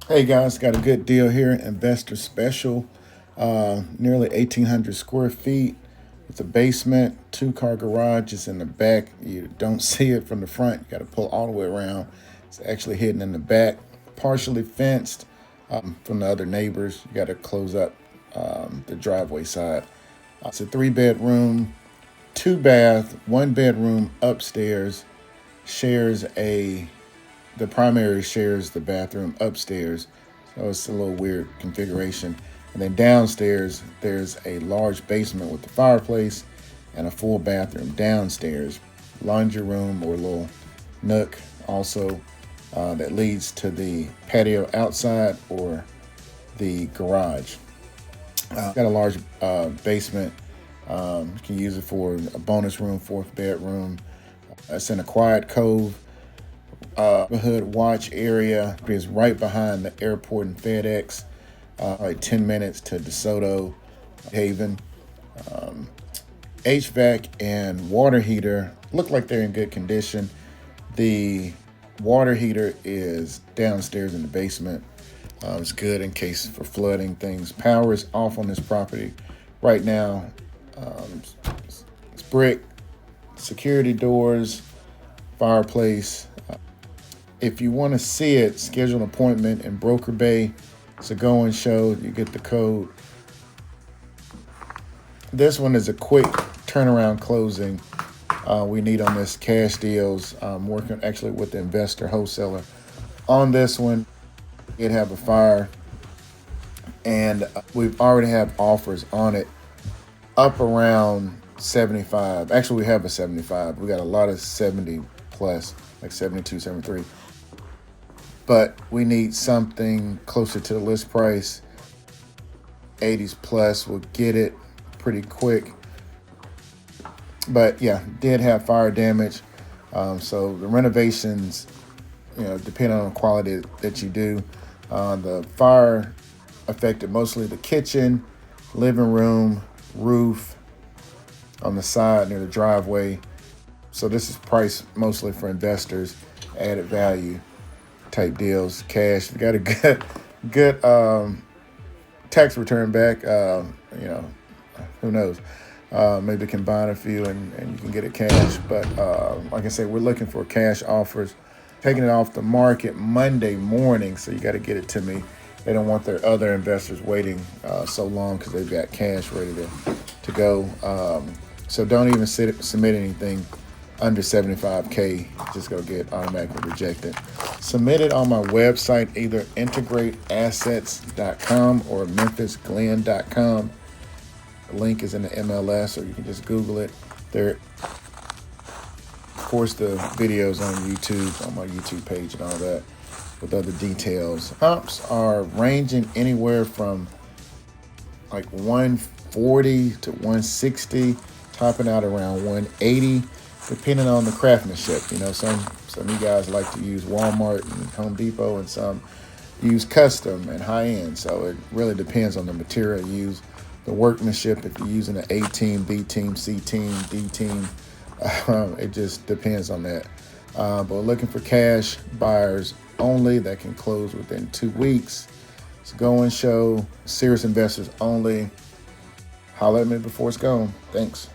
Hey guys, got a good deal here. Investor special, nearly 1,800 square feet with a basement, two-car garage is in the back. You don't see it from the front. You got to pull all the way around. It's actually hidden in the back, partially fenced from the other neighbors. You got to close up the driveway side. It's a 3 bedroom, 2 bath, 1 bedroom upstairs. Shares a The primary shares the bathroom upstairs, so it's a little weird configuration. And then downstairs, there's a large basement with the fireplace and a full bathroom downstairs, laundry room or little nook also that leads to the patio outside or the garage. Got a large basement. You can use it for a bonus room, fourth bedroom. It's in a quiet cove. Neighborhood watch area is right behind the airport and FedEx, like 10 minutes to DeSoto, Haven. HVAC and water heater look like they're in good condition. The water heater is downstairs in the basement. It's good in case for flooding things. Power is off on this property right now. It's brick, security doors, fireplace. If you want to see it, schedule an appointment in Broker Bay. It's a go-in show. You get the code. This one is a quick turnaround closing. We need on this cash deals. I'm working actually with the investor wholesaler on this one. It have a fire, and we've already have offers on it up around 75. Actually, we have a 75. We got a lot of 70 plus, like 72, 73. But we need something closer to the list price. 80s plus will get it pretty quick. But yeah, did have fire damage. So the renovations, depending on the quality that you do. The fire affected mostly the kitchen, living room, roof, on the side near the driveway. So this is priced mostly for investors, added value type deals, cash. We got a good tax return back. Who knows? Maybe combine a few and you can get it cash. But like I said, we're looking for cash offers. Taking it off the market Monday morning, so you got to get it to me. They don't want their other investors waiting so long because they've got cash ready to go. So don't even submit anything under 75K, just go get automatically rejected. Submit it on my website, either integrateassets.com or memphisglen.com. The link is in the MLS, or you can just Google it. There, of course, the videos on YouTube, on my YouTube page and all that, with other details. Comps are ranging anywhere from like 140 to 160, topping out around 180. Depending on the craftsmanship. Some of you guys like to use Walmart and Home Depot, and some use custom and high end. So it really depends on the material used, the workmanship. If you're using an A team, B team, C team, D team, it just depends on that. But we're looking for cash buyers only that can close within 2 weeks. It's a go-in show, serious investors only. Holler at me before it's gone. Thanks.